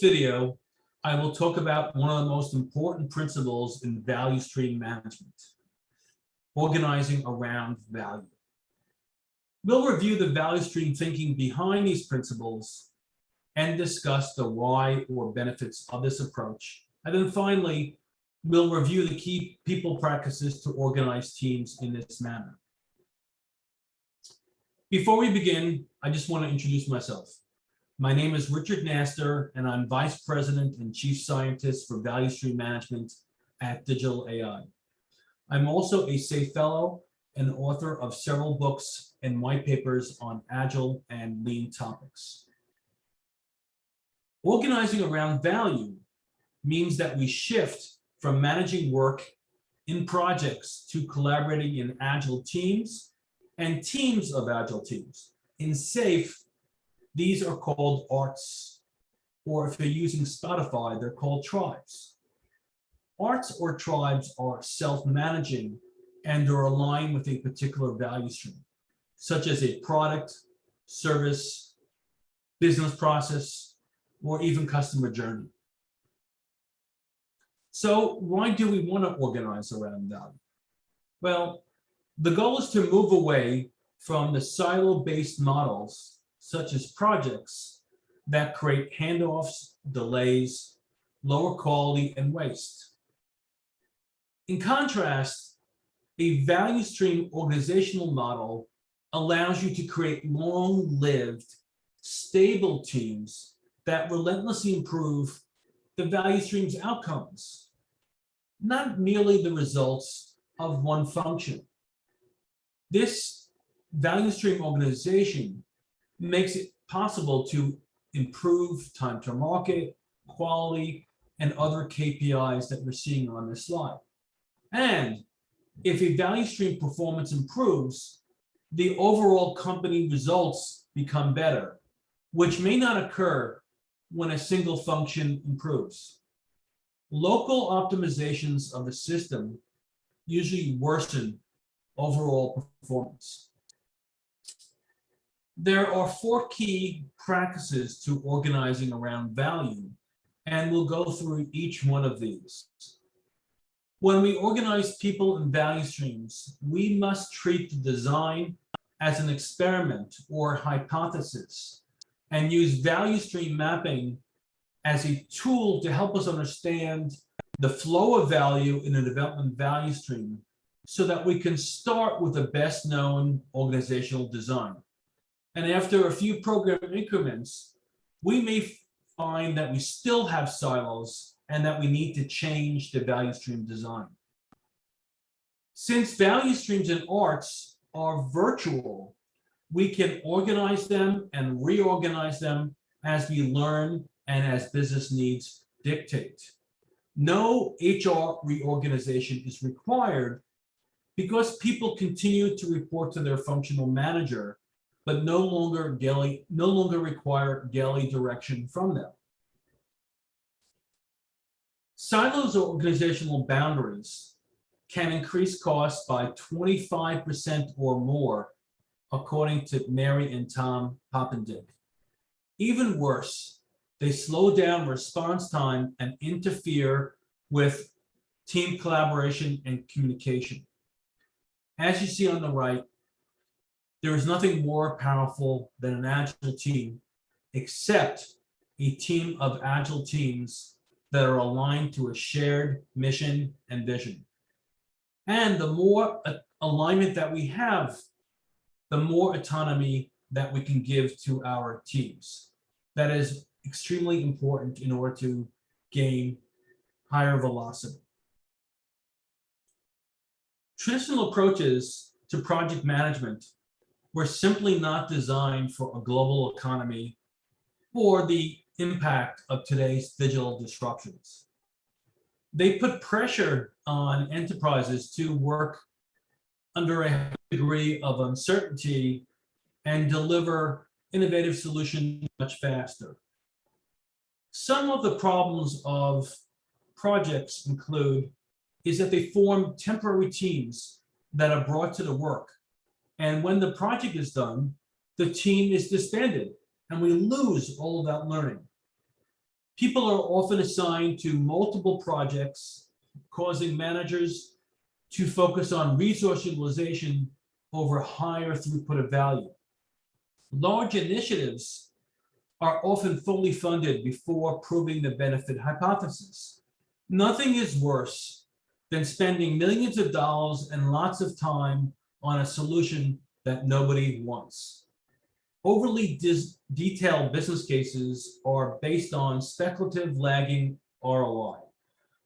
video, I will talk about one of the most important principles in value stream management, organizing around value. We'll review the value stream thinking behind these principles and discuss the why or benefits of this approach. And then finally, we'll review the key people practices to organize teams in this manner. Before we begin, I just want to introduce myself. My name is Richard Knaster, and I'm Vice President and Chief Scientist for Value Stream Management at Digital.ai. I'm also a SAFE Fellow and author of several books and white papers on Agile and Lean topics. Organizing around value means that we shift from managing work in projects to collaborating in Agile teams and teams of Agile teams. In SAFE, these are called arts, or if you're using Spotify, they're called tribes. Arts or tribes are self-managing and are aligned with a particular value stream, such as a product, service, business process, or even customer journey. So why do we want to organize around value? Well, the goal is to move away from the silo-based models such as projects that create handoffs, delays, lower quality, and waste. In contrast, a value stream organizational model allows you to create long-lived, stable teams that relentlessly improve the value stream's outcomes, not merely the results of one function. This value stream organization makes it possible to improve time to market, quality, and other KPIs that we're seeing on this slide. And if a value stream performance improves, the overall company results become better, which may not occur when a single function improves. Local optimizations of the system usually worsen overall performance. There are 4 key practices to organizing around value, and we'll go through each one of these. When we organize people in value streams, we must treat the design as an experiment or hypothesis and use value stream mapping as a tool to help us understand the flow of value in a development value stream so that we can start with the best known organizational design. And after a few program increments, we may find that we still have silos and that we need to change the value stream design. Since value streams in arts are virtual, we can organize them and reorganize them as we learn and as business needs dictate. No HR reorganization is required because people continue to report to their functional manager, but no longer require galley direction from them. Silos or organizational boundaries can increase costs by 25% or more, according to Mary and Tom Poppendick. Even worse, they slow down response time and interfere with team collaboration and communication. As you see on the right, there is nothing more powerful than an Agile team, except a team of Agile teams that are aligned to a shared mission and vision. And the more alignment that we have, the more autonomy that we can give to our teams. That is extremely important in order to gain higher velocity. Traditional approaches to project management were simply not designed for a global economy or the impact of today's digital disruptions. They put pressure on enterprises to work under a degree of uncertainty and deliver innovative solutions much faster. Some of the problems of projects include is that they form temporary teams that are brought to the work. And when the project is done, the team is disbanded and we lose all of that learning. People are often assigned to multiple projects, causing managers to focus on resource utilization over higher throughput of value. Large initiatives are often fully funded before proving the benefit hypothesis. Nothing is worse than spending millions of dollars and lots of time on a solution that nobody wants. Overly detailed business cases are based on speculative lagging ROI.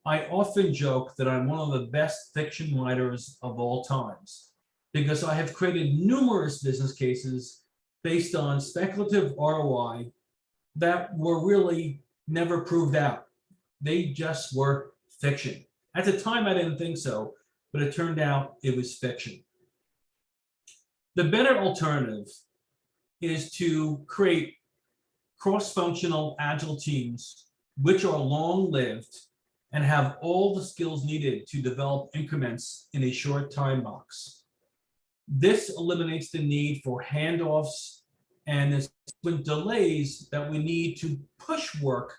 I often joke that I'm one of the best fiction writers of all times because I have created numerous business cases based on speculative ROI that were really never proved out. They just were fiction. At the time, I didn't think so, but it turned out it was fiction. The better alternative is to create cross-functional agile teams, which are long-lived and have all the skills needed to develop increments in a short time box. This eliminates the need for handoffs and the subsequent delays that we need to push work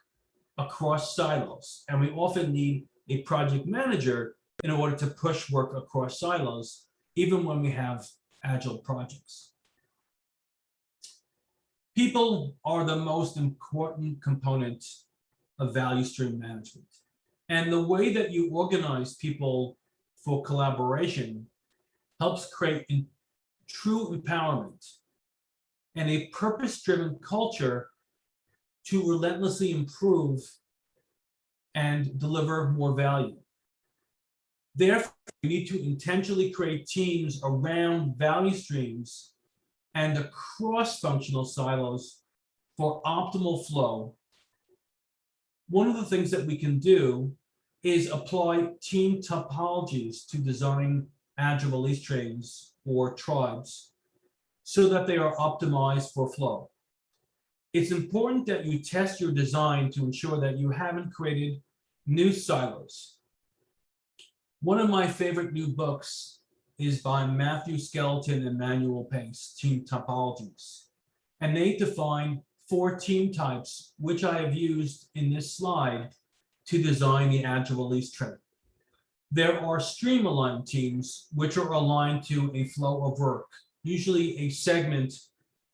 across silos. And we often need a project manager in order to push work across silos, even when we have agile projects. People are the most important component of value stream management. And the way that you organize people for collaboration helps create true empowerment and a purpose-driven culture to relentlessly improve and deliver more value. Therefore, we need to intentionally create teams around value streams and across functional silos for optimal flow. One of the things that we can do is apply team topologies to design agile release trains or tribes so that they are optimized for flow. It's important that you test your design to ensure that you haven't created new silos. One of my favorite new books is by Matthew Skelton and Manuel Pace, Team Topologies. And they define 4 team types, which I have used in this slide to design the agile release train. There are stream-aligned teams, which are aligned to a flow of work, usually a segment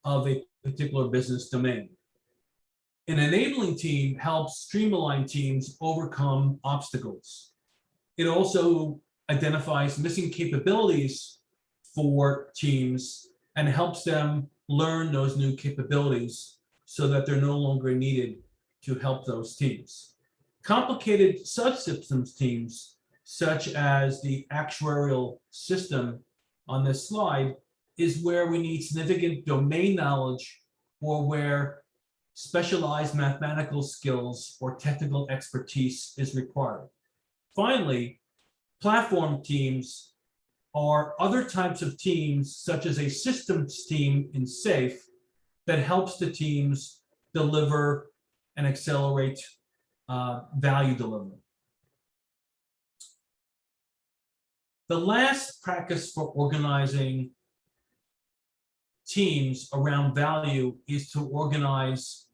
of a particular business domain. An enabling team helps stream-aligned teams overcome obstacles. It also identifies missing capabilities for teams and helps them learn those new capabilities so that they're no longer needed to help those teams. Complicated subsystems teams, such as the actuarial system on this slide, is where we need significant domain knowledge or where specialized mathematical skills or technical expertise is required. Finally, platform teams are other types of teams, such as a systems team in SAFe, that helps the teams deliver and accelerate value delivery. The last practice for organizing teams around value is to organize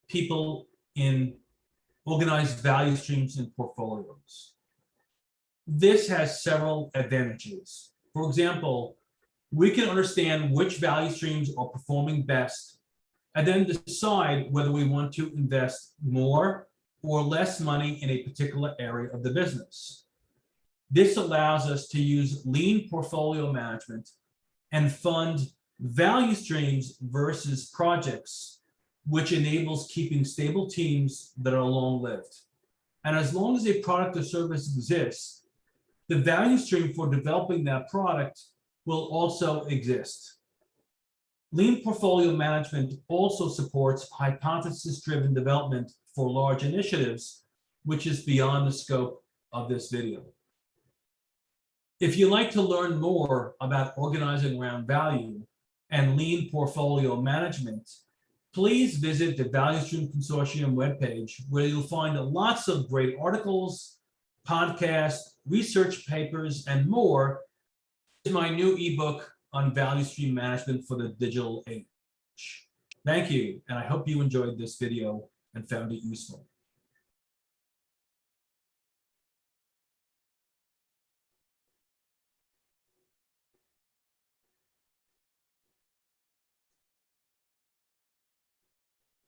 people in organized value streams and portfolios. This has several advantages. For example, we can understand which value streams are performing best and then decide whether we want to invest more or less money in a particular area of the business. This allows us to use lean portfolio management and fund value streams versus projects, which enables keeping stable teams that are long-lived. And as long as a product or service exists, the value stream for developing that product will also exist. Lean portfolio management also supports hypothesis-driven development for large initiatives, which is beyond the scope of this video. If you'd like to learn more about organizing around value and lean portfolio management, please visit the Value Stream Consortium webpage, where you'll find lots of great articles, podcasts, research papers, and more. This is my new ebook on value stream management for the digital age. Thank you, and I hope you enjoyed this video and found it useful.